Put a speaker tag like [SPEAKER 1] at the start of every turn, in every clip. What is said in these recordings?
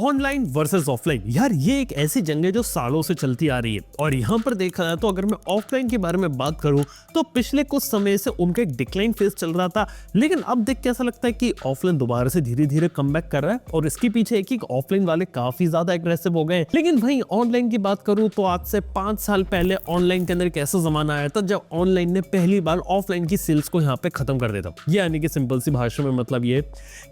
[SPEAKER 1] Online versus offline, यार ये एक ऐसी जंग है जो सालों से चलती आ रही है। और यहाँ पर देखा जाए तो अगर मैं ऑफलाइन के बारे में बात करूं तो पिछले कुछ समय से उनका एक डिक्लाइन फेज चल रहा था, लेकिन अब देख के ऐसा लगता है कि ऑफलाइन दोबारा से धीरे धीरे कमबैक कर रहा है और इसके पीछे एक ही ऑफलाइन वाले काफी ज्यादा एग्रेसिव हो गए। लेकिन भाई ऑनलाइन की बात करूं तो आज से 5 साल पहले ऑनलाइन के अंदर एक ऐसा जमाना आया था जब ऑनलाइन ने पहली बार ऑफलाइन की सेल्स को यहाँ पे खत्म कर दिया था। यानी कि सिंपल सी भाषा में मतलब ये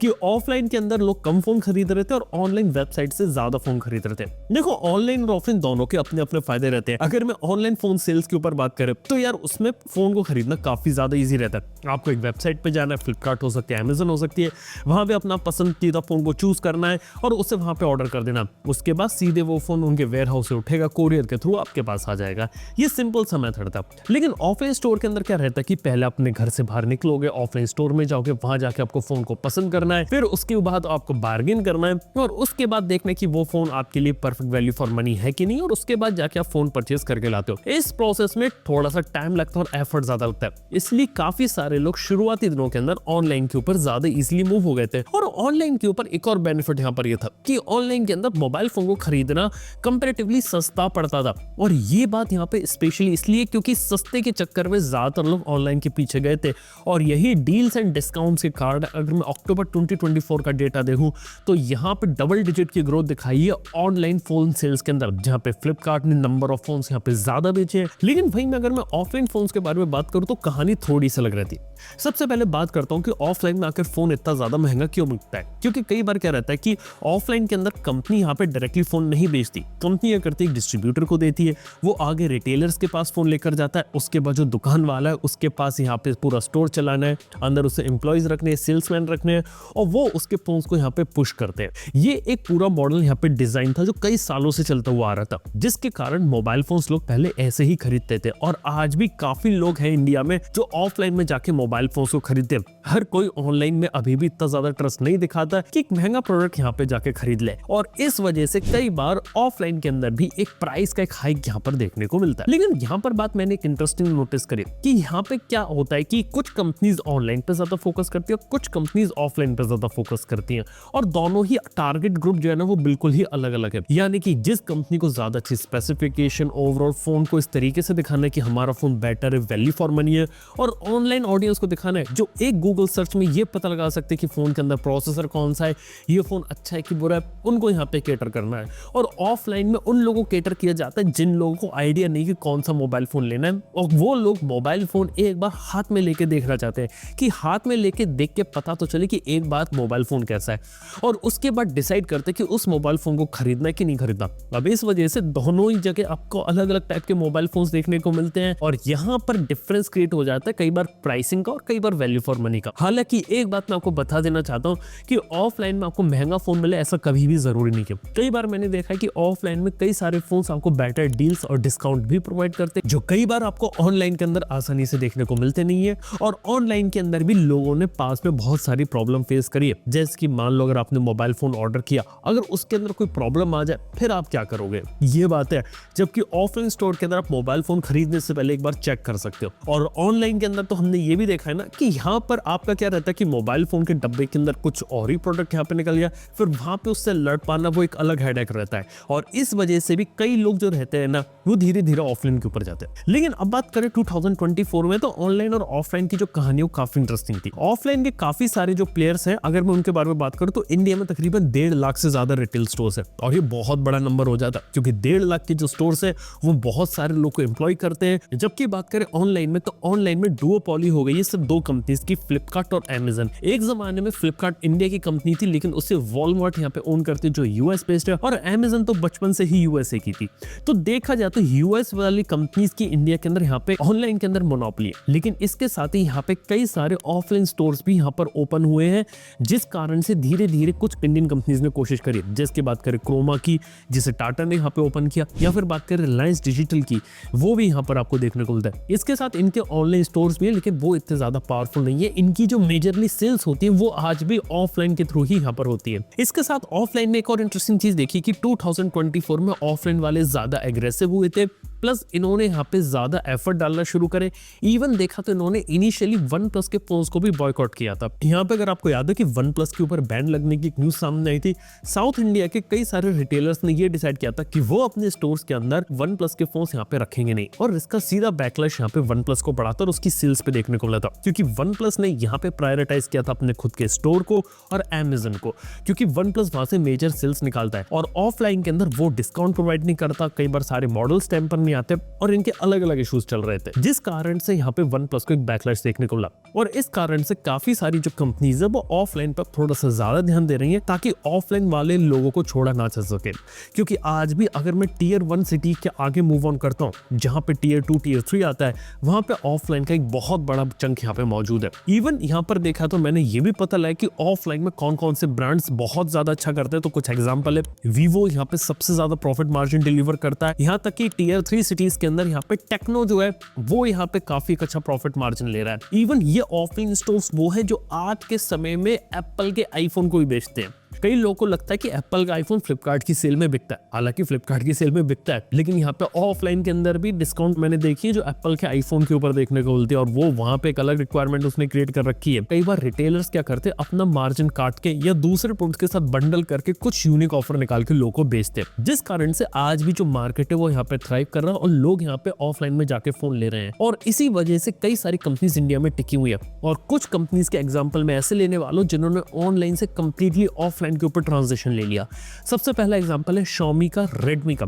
[SPEAKER 1] कि ऑफलाइन के अंदर लोग कम फोन खरीद रहे थे और ऑनलाइन वेबसाइट से ज्यादा फोन खरीद रहे थे। देखो ऑनलाइन और ऑफलाइन दोनों के अपने अपने फायदे रहते हैं। अगर मैं ऑनलाइन फोन सेल्स के ऊपर बात करें तो यार उसमें फोन को खरीदना काफी ज्यादा इजी रहता है। आपको एक वेबसाइट पे जाना है, फ्लिपकार्ट हो सकती है, अमेजन हो सकती है, वहां पे अपना पसंदीदा फोन को चूज करना है और उसे वहां पे ऑर्डर कर देना। उसके बाद सीधे वो फोन उनके वेयर हाउस से उठेगा, कोरियर के थ्रू आपके पास आ जाएगा। ये सिंपल सा मेथड था। लेकिन ऑफलाइन स्टोर के अंदर क्या रहता है कि पहले अपने घर से बाहर निकलोगे, ऑफलाइन स्टोर में जाओगे, वहां जाके आपको फोन को पसंद करना है, फिर उसके बाद आपको बार्गेन करना है और उसके बाद देखना कि वो फोन आपके लिए परफेक्ट वैल्यू फॉर मनी है कि नहीं, और उसके बाद जाके आप फोन परचेज करके लाते हो। इस प्रोसेस में थोड़ा सा टाइम लगता है और एफर्ट ज्यादा लगता है, इसलिए काफी सारे लोग शुरुआती दिनों के अंदर ऑनलाइन के ऊपर ज्यादा इजीली मूव हो गए थे। और ऑनलाइन के ऊपर एक और बेनिफिट यहाँ पर ये था कि ऑनलाइन के अंदर मोबाइल फोन को खरीदना कंपैरेटिवली सस्ता पड़ता था। और ये बात यहाँ पे स्पेशली इसलिए क्योंकि सस्ते के चक्कर में ज्यादातर लोग ऑनलाइन के पीछे गए थे। और यही डील्स एंड डिस्काउंट्स के कार्ड, अगर मैं अक्टूबर 2024 का डेटा देखूं तो यहाँ पे डबल डिजिट की ग्रोथ दिखाई है ऑनलाइन फोन सेल्स के अंदर, जहाँ पे फ्लिपकार्ट ने नंबर ऑफ फोन्स यहाँ पे ज्यादा बेचे। लेकिन भाई मैं अगर मैं ऑफलाइन फोन्स के बारे में बात करूं तो कहानी थोड़ी सी अलग रहती है। सबसे पहले बात करता हूं कि ऑफलाइन में आकर फोन इतना ज्यादा महंगा क्यों मिलता है। क्योंकि कई बार क्या रहता है कि ऑफलाइन के अंदर कंपनी यहाँ पे डायरेक्टली फोन नहीं बेचती, कंपनी क्या करती है डिस्ट्रीब्यूटर को देती है, वो आगे रिटेलर्स के पास फोन लेकर जाता है, उसके बाद जो दुकान वाला है उसके पास यहाँ पे पूरा स्टोर चलाना है, अंदर उसे एम्प्लॉयज रखने हैं, सेल्समैन रखने हैं और वो उसके फोन्स को यहाँ पे पुश करते हैं। ये एक पूरा मॉडल यहाँ पे डिजाइन था जो कई सालों से चलता हुआ आ रहा था, जिसके कारण मोबाइल फोन्स लोग पहले ऐसे ही खरीदते थे। और आज भी काफी लोग हैं इंडिया में जो ऑफलाइन में जाके मोबाइल फोन्स को खरीदते हैं। हर कोई ऑनलाइन में अभी भी इतना ज्यादा ट्रस्ट नहीं दिखाता कि एक महंगा प्रोडक्ट यहाँ पे जाके खरीद ले, और इस वजह से कई बार ऑफलाइन के अंदर भी एक प्राइस का एक हाइक यहाँ पर देखने को मिलता है। लेकिन यहाँ पर बात मैंने एक इंटरेस्टिंग नोटिस करी कि यहाँ पे क्या होता है कि कुछ कंपनीज ऑनलाइन पे ज्यादा फोकस करती है, कुछ कंपनीज ऑफलाइन पे ज्यादा फोकस करती हैं, और दोनों ही टारगेट ग्रुप जो है ना वो बिल्कुल ही अलग अलग है। यानी कि जिस कंपनी को ज्यादा अच्छी स्पेसिफिकेशन, ओवरऑल फोन को इस तरीके से दिखाना है कि हमारा फोन बेटर है, वैल्यू फॉर मनी है, और ऑनलाइन ऑडियंस को दिखाना है जो एक गूगल सर्च में ये पता लगा सकते हैं कि फोन के अंदर प्रोसेसर कौन सा है, ये फोन अच्छा है कि बुरा है, उनको यहाँ पे केटर करना है। और ऑफलाइन में उन लोगों को केटर किया जाता है जिन लोगों को आइडिया नहीं कि कौन सा मोबाइल फोन लेना है, और वो लोग मोबाइल फोन एक बार हाथ में लेके देखना चाहते हैं कि हाथ में लेके देख के पता तो चले कि एक बार मोबाइल फोन कैसा है, और उसके बाद डिसाइड करते कि उस मोबाइल फोन को खरीदना है कि नहीं खरीदना। अब इस वजह से दोनों ही जगह आपको अलग अलग टाइप के मोबाइल फोन्स देखने को मिलते हैं, और यहाँ पर डिफरेंस क्रिएट हो जाता है कई बार प्राइसिंग का और कई बार वैल्यू फॉर मनी का। हालांकि एक बात मैं आपको बता देना चाहता हूँ कि ऑफलाइन में आपको महंगा फोन मिले ऐसा कभी भी जरूरी नहीं है। कई बार मैंने देखा है कि ऑफलाइन में कई सारे फोन्स आपको बेटर डील्स और डिस्काउंट भी प्रोवाइड करते हैं, जो कई बार आपको ऑनलाइन के अंदर आसानी से देखने को मिलते नहीं है। और ऑनलाइन के अंदर भी लोगों ने पास में बहुत सारी प्रॉब्लम फेस करी है, जैसे कि मान लो अगर आपने मोबाइल फोन ऑर्डर किया, अगर उसके अंदर कोई प्रॉब्लम आ जाए फिर आप क्या करोगे, ये बात है। जबकि ऑफलाइन स्टोर के अंदर आप मोबाइल फोन खरीदने से पहले एक बार चेक कर सकते हो। और ऑनलाइन के अंदर तो हमने ये भी देखा है ना कि यहाँ पर आपका क्या रहता है कि मोबाइल फोन के डब्बे के अंदर कुछ और ही प्रोडक्ट यहाँ पे निकल गया, फिर वहां पे उससे लड़ पाना वो एक अलग हेडेक रहता है। और इस वजह से भी कई लोग जो रहते हैं ना वो धीरे धीरे ऑफलाइन के ऊपर जाते हैं। लेकिन अब बात करें 2024 में, तो ऑनलाइन और ऑफलाइन की जो कहानी काफी इंटरेस्टिंग थी। ऑफलाइन के काफी सारे जो प्लेयर्स हैं, अगर मैं उनके बारे में बात करूं तो इंडिया में तकरीबन 1.5 लाख से ज्यादा रिटेल स्टोर्स है, और ये बहुत बड़ा नंबर हो जाता है क्योंकि 1.5 लाख के जो स्टोर्स है वो बहुत सारे लोग को एम्प्लॉय करते हैं। जबकि बात करें ऑनलाइन में, तो ऑनलाइन में डुओपोली हो गई है सिर्फ 2 कंपनीज की, फ्लिपकार्ट और अमेजन। एक जमाने में फ्लिपकार्ट इंडिया की कंपनी थी, लेकिन उसे वॉलमार्ट यहाँ पे ओन करती जो यूएस बेस्ड है, और अमेजन तो बचपन से ही यूएसए की थी। तो देखा जाए तो यूएस वाली कंपनीज की इंडिया के अंदर यहाँ पे ऑनलाइन के अंदर मोनोपोली है। लेकिन इसके साथ ही यहाँ पे कई सारे ऑफलाइन स्टोर्स भी यहाँ पर ओपन हुए हैं, जिस कारण से धीरे धीरे कुछ इंडियन कंपनीज ने कोशिश करी। जैसे बात करें क्रोमा की, जिसे टाटा ने यहाँ पे ओपन किया, या फिर बात करें रिलायंस डिजिटल की, वो भी यहाँ पर आपको देखने को मिलता है। इसके साथ इनके ऑनलाइन स्टोर्स भी है, लेकिन वो इतने ज्यादा पावरफुल नहीं है। इनकी जो मेजरली सेल्स होती है वो आज भी ऑफलाइन के थ्रू ही यहाँ पर होती है। इसके साथ ऑफलाइन में एक और इंटरेस्टिंग चीज देखी कि 2024 में ऑफलाइन वाले ज्यादा एग्रेसिव हुए थे प्लस इन्होंने यहाँ पे ज्यादा एफर्ट डालना शुरू करे। इवन देखा तो इन्होंने इनिशियली वन प्लस के फोन्स को भी बॉयकॉट किया था। यहाँ पे अगर आपको याद है कि वन प्लस के ऊपर बैन लगने की एक न्यूज सामने आई थी, साउथ इंडिया के कई सारे रिटेलर्स ने ये डिसाइड किया था कि वो अपने स्टोर्स के अंदर वन प्लस के फोन्स यहाँ पे रखेंगे नहीं, और इसका सीधा बैकलैश यहाँ पे वन प्लस को बढ़ा था और उसकी सेल्स पे देखने को मिला था, क्योंकि वन प्लस ने यहाँ पे प्रायोरिटाइज किया था अपने खुद के स्टोर को और अमेज़न को, क्योंकि वन प्लस वहां से मेजर सेल्स निकालता है और ऑफलाइन के अंदर वो डिस्काउंट प्रोवाइड नहीं करता, कई बार सारे मॉडल्स टाइम पर नहीं आते और इनके अलग अलग इश्यूज चल रहे थे, जिस कारण से यहाँ पे वन प्लस को एक बैकलैश देखने को मिला। और इस कारण से काफी सारी जो कंपनीज है वो ऑफलाइन पर थोड़ा सा ज्यादा ध्यान दे रही है ताकि ऑफलाइन वाले लोगों को छोड़ा ना जा सके। क्योंकि आज भी अगर मैं टियर 1 सिटी के आगे मूव ऑन करता हूँ, जहाँ पे टियर 2 टियर 3 आता है, वहां पे ऑफलाइन का एक बहुत बड़ा चंक यहाँ पे मौजूद है। इवन यहाँ पर देखा तो मैंने ये भी पता लगा कि ऑफलाइन में कौन कौन से ब्रांड्स बहुत ज्यादा अच्छा करते हैं। तो कुछ एग्जांपल है, वीवो यहाँ पे सबसे ज्यादा प्रॉफिट मार्जिन डिलीवर करता है, यहाँ तक कि टियर 3 सिटीज के अंदर यहाँ पे टेक्नो जो है वो यहाँ पे काफी अच्छा प्रॉफिट मार्जिन ले रहा है। इवन ये ऑफलाइन स्टोर्स वो है जो आज के समय में एप्पल के आईफोन को भी बेचते हैं। कई लोगों को लगता है कि एप्पल का आईफोन फ्लिपकार्ट की सेल में बिकता है, हालांकि फ्लिपकार्ट की सेल में बिकता है, लेकिन यहाँ पे ऑफलाइन के अंदर भी डिस्काउंट मैंने देखी है जो एप्पल के आईफोन के ऊपर देखने को मिलती है, और वो वहां पे एक अलग रिक्वायरमेंट उसने क्रिएट कर रखी है। कई बार रिटेलर्स क्या करते हैं, अपना मार्जिन काट के या दूसरे प्रोडक्ट्स के साथ बंडल करके कुछ यूनिक ऑफर निकाल के लोगों को बेचते हैं, जिस कारण से आज भी जो मार्केट है वो यहाँ पे थ्राइव कर रहा है और लोग यहाँ पे ऑफलाइन में जाके फोन ले रहे हैं। और इसी वजह से कई सारी कंपनीज इंडिया में टिकी हुई है, और कुछ कंपनीज के एग्जाम्पल मैं ऐसे लेने वालों जिन्होंने ऑनलाइन से कंप्लीटली ऑफलाइन के ऊपर ट्रांजिशन ले लिया। सबसे पहला एग्जांपल है Xiaomi का, Redmi का।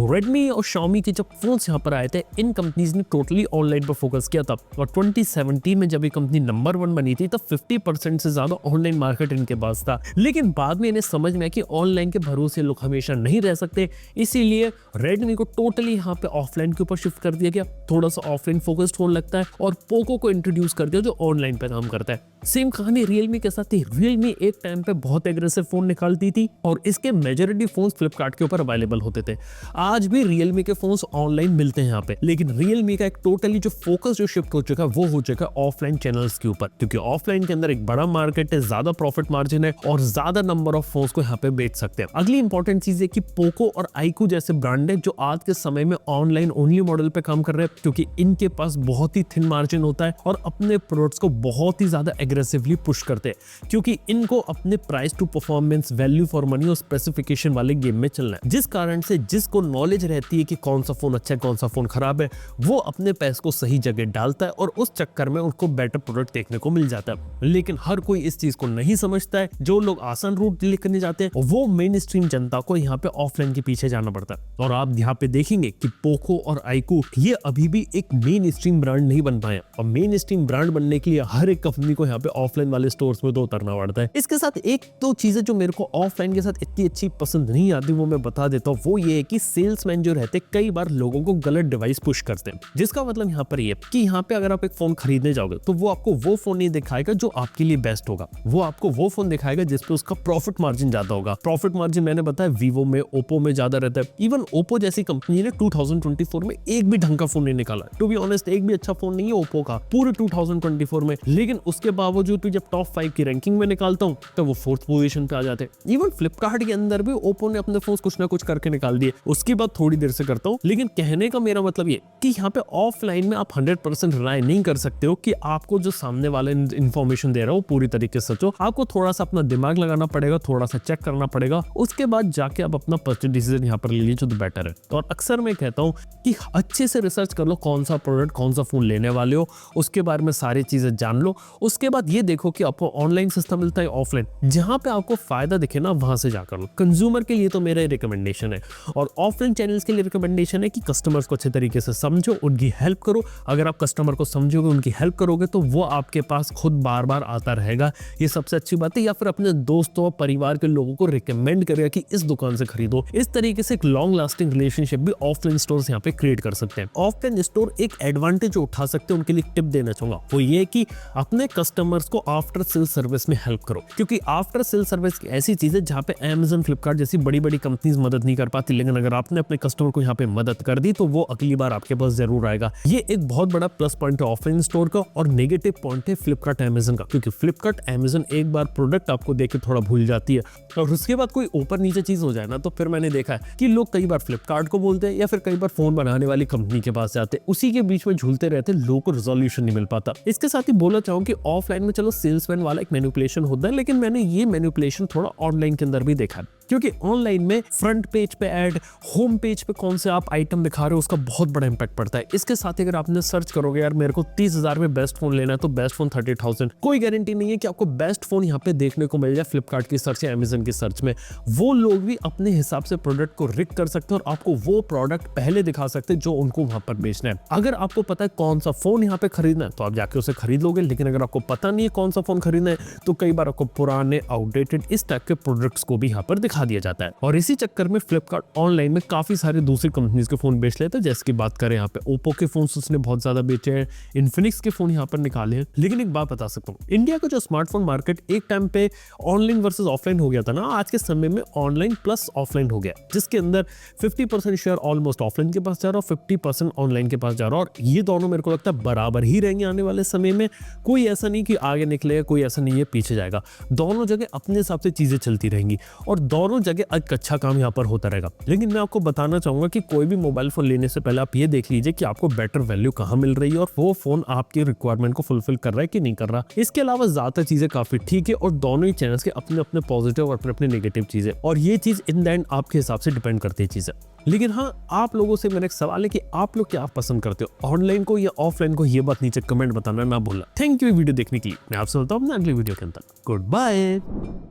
[SPEAKER 1] Redmi और Xiaomi के जब फोन्स यहाँ पर आए थे, इन कंपनीज ने टोटली ऑनलाइन पर फोकस किया था, और 2017 में जब ये कंपनी नंबर 1 बनी थी तब 50% से ज्यादा ऑनलाइन मार्केट इनके पास था। लेकिन बाद में इन्हें समझ में आया कि ऑनलाइन के भरोसे लोग हमेशा नहीं रह सकते, इसीलिए Redmi को टोटली यहाँ पे ऑफलाइन के ऊपर शिफ्ट कर दिया गया, थोड़ा सा ऑफलाइन फोकस्ड फोन लगता है, और पोको को इंट्रोड्यूस कर दिया जो ऑनलाइन पे काम करता है। सेम कहानी Realme के साथ थी। Realme एक टाइम पे बहुत एग्रेसिव फोन निकालती थी और इसके मेजॉरिटी फोन्स फ्लिपकार्ट के ऊपर अवेलेबल होते थे। आज भी Realme के फोन्स ऑनलाइन मिलते हैं यहाँ पे, लेकिन Realme का एक टोटली जो फोकस जो शिफ्ट हो चुका है वो हो चुका है ऑफलाइन चैनल्स के ऊपर, क्योंकि ऑफलाइन के अंदर एक बड़ा मार्केट है, ज्यादा प्रॉफिट मार्जिन है और ज्यादा नंबर ऑफ फोन्स को यहाँ पे बेच सकते हैं। अगली इंपॉर्टेंट चीज है कि पोको और आईकू जैसे ब्रांड है जो आज के समय में ऑनलाइन ओनली मॉडल पे काम कर रहे हैं, क्योंकि इनके पास बहुत ही थिन मार्जिन होता है और अपने प्रोडक्ट्स को बहुत ही ज्यादा एग्रेसिवली पुश करते हैं, क्योंकि इनको अपने price to performance, value for money और स्पेसिफिकेशन वाले गेम में चलना है, जिस कारण से जिसको नॉलेज रहती है कि कौन सा फोन अच्छा है कौन सा फोन खराब है, वो अपने पैसे को सही जगह डालता है और उस चक्कर में उनको बेटर प्रोडक्ट देखने को मिल जाता है। लेकिन हर कोई इस चीज को नहीं समझता है। जो लोग आसान रूट लेकर जाते हैं वो मेन स्ट्रीम जनता को यहाँ पे ऑफलाइन के पीछे जाना पड़ता है। और आप यहाँ पे देखेंगे कि पोको और आईकू ये अभी भी एक मेन स्ट्रीम ब्रांड नहीं बन पाए, और मेन स्ट्रीम ब्रांड बनने के लिए हर एक कंपनी को यहाँ पे ऑफलाइन वाले स्टोर्स में तो उतरना पड़ता है। इसके साथ एक दो चीजें जो मेरे को ऑफलाइन के साथ इतनी अच्छी पसंद नहीं आती वो मैं बता देता हूँ। वो ये है कि सेल्समैन जो रहते कई बार लोगों को गलत डिवाइस पुश करते हैं, जिसका मतलब यहाँ पर ये कि यहाँ पे अगर आप एक फोन खरीदने जाओगे तो वो आपको वो फोन नहीं दिखाएगा जो आपके लिए बेस्ट होगा, वो आपको वो फोन दिखाएगा जिसपे उसका प्रॉफिट मार्जिन ज्यादा होगा। प्रॉफिट मार्जिन मैंने बताया वीवो में, ओप्पो में ज्यादा रहता है। इवन ओप्पो जैसी कंपनी ने 2024 में एक भी ढंग का फोन नहीं निकाला। टू बी ऑनेस्ट एक भी अच्छा फोन नहीं है ओप्पो का पूरे 2024 में, लेकिन उसके बावजूद जब टॉप 5 की रैंकिंग में निकालता हूँ तो वो 4th पोजीशन पे आ जाते हैं। इवन फ्लिपकार्ट के अंदर भी ओप्पो ने अपने फोन कुछ ना कुछ करके निकाल दिए, उसकी बात थोड़ी देर से करता हूँ। लेकिन कहने का मेरा मतलब ये कि यहाँ पे ऑफलाइन में आप 100% रिलाय नहीं कर सकते हो कि आपको जो सामने वाला इन्फॉर्मेशन दे रहा हो पूरी तरीके से सच हो। आपको थोड़ा सा अपना दिमाग लगाना पड़ेगा, थोड़ा सा चेक करना पड़ेगा, उसके बाद जाके आप अपना परचेज डिसीजन यहाँ पर ले लीजिए तो बेटर है। और अक्सर मैं कहता हूँ कि अच्छे से रिसर्च कर लो कौन सा प्रोडक्ट कौन सा फोन लेने वाले हो, उसके बारे में सारी चीजें जान लो। उसके बाद ये देखो कि आपको ऑनलाइन सस्ता मिलता है ऑफलाइन, जहां पे आपको फायदा दिखे ना वहां से जाकर लो। कंज्यूमर के लिए तो मेरा रिकमेंडेशन है, और ऑफलाइन चैनल्स के लिए रिकमेंडेशन है कि कस्टमर्स को अच्छे तरीके से समझो, उनकी हेल्प करो। अगर आप कस्टमर को समझोगे, उनकी हेल्प करोगे तो वो आपके पास खुद बार बार आता रहेगा, ये सबसे अच्छी बात है। या फिर अपने दोस्तों परिवार के लोगों को रिकमेंड करेगा कि इस दुकान से खरीदो। इस तरीके से एक लॉन्ग लास्टिंग रिलेशनशिप भी ऑफलाइन स्टोर्स यहाँ पे क्रिएट कर सकते हैं। ऑफलाइन स्टोर एक एडवांटेज उठा सकते हैं, उनके लिए टिप देना चाहूंगा वो ये कि अपने कस्टमर्स को आफ्टर सेल सर्विस में हेल्प करो, क्योंकि आफ्टर सेल सर्विस सर्विस ऐसी चीज है जहाँ पे Amazon, फ्लिपकार्ट जैसी बड़ी बड़ी कंपनीज मदद नहीं कर पाती, लेकिन अगर आपने अपने कस्टमर को यहाँ पे मदद कर दी तो वो अगली बार आपके पास जरूर आएगा। ये एक बहुत बड़ा प्लस पॉइंट है ऑफलाइन स्टोर का, और नेगेटिव पॉइंट है फ्लिपकार्ट Amazon का, क्योंकि फ्लिपकार्ट Amazon एक बार प्रोडक्ट आपको देके थोड़ा भूल जाती है और उसके बाद कोई ऊपर नीचे चीज हो जाए ना, तो फिर मैंने देखा है कि लोग कई बार फ्लिपकार्ट को बोलते हैं या फिर कई बार फोन बनाने वाली कंपनी के पास जाते हैं, उसी के बीच में झूलते रहते, लोगों को रिजोल्यूशन नहीं मिल पाता। इसके साथ ही बोलना चाहूँ कि ऑफलाइन में चलो सेल्समैन वाला एक मैनिपुलेशन होता है, लेकिन मैंने ये मैनिपुलेशन थोड़ा ऑनलाइन के अंदर भी देखा है, क्योंकि ऑनलाइन में फ्रंट पेज पे ऐड, होम पेज पे कौन से आप आइटम दिखा रहे हो उसका बहुत बड़ा इंपैक्ट पड़ता है। इसके साथ ही अगर आपने सर्च करोगे यार मेरे को 30,000 में बेस्ट फोन लेना है, तो बेस्ट फोन 30,000, कोई गारंटी नहीं है कि आपको बेस्ट फोन यहाँ पे देखने को मिल जाए फ्लिपकार्ट की सर्च या Amazon की सर्च में। वो लोग भी अपने हिसाब से प्रोडक्ट को रिक कर सकते हैं और आपको वो प्रोडक्ट पहले दिखा सकते हैं जो उनको वहां पर बेचना है। अगर आपको पता है कौन सा फोन यहाँ पे खरीदना है तो आप जाके उसे खरीद लोगे, लेकिन अगर आपको पता नहीं है कौन सा फोन खरीदना है तो कई बार आपको पुराने आउटडेटेड इस टाइप के प्रोडक्ट्स को भी यहाँ पर दिखा दिया जाता है। और इसी चक्कर में फ्लिपकार्ट ऑनलाइन में काफी सारे दूसरी कंपनीज के फोन बेच लेते हैं। जैसे की बात करें यहाँ पे ओप्पो के फोन उसने बहुत ज्यादा बेचे हैं, इन्फिनिक्स के फोन यहाँ पर निकाले हैं। लेकिन एक बात बता सकता हूँ, इंडिया का जो स्मार्टफोन मार्केट एक टाइम पे ऑनलाइन वर्सेस ऑफलाइन हो गया था ना, आज के समय में ऑनलाइन प्लस ऑफलाइन हो गया, जिसके अंदर 50% शेयर ऑलमोस्ट ऑफलाइन के पास जा रहा है और 50% ऑनलाइन के पास जा रहा है। और ये दोनों मेरे को लगता है बराबर ही रहेंगे आने वाले समय में। कोई ऐसा नहीं कि आगे निकलेगा, कोई ऐसा नहीं है पीछे जाएगा। दोनों जगह अपने हिसाब से चीजें चलती रहेंगी और दोनों जगह एक अच्छा काम यहाँ पर होता रहेगा। लेकिन मैं आपको बताना चाहूंगा कि कोई भी मोबाइल फोन लेने से पहले आप ये देख लीजिए कि आपको बेटर वैल्यू कहाँ मिल रही है और वो फोन आपकी रिक्वायरमेंट को फुलफिल कर रहा है कि नहीं कर रहा। इसके अलावा ज्यादा चीजें काफी ठीक है और दोनों ही चैनल्स के अपने अपने पॉजिटिव और अपने अपने नेगेटिव चीजें, और ये चीज इन द एंड आपके हिसाब से डिपेंड करती है चीजें। लेकिन हाँ, आप लोगों से मेरा एक सवाल है कि आप लोग क्या पसंद करते हो, ऑनलाइन को या ऑफलाइन को? ये बात नीचे कमेंट बताना ना भूलना। थैंक यू वीडियो देखने के लिए। मैं आपसे मिलता हूँ अपने अगले वीडियो के अंदर। Good bye.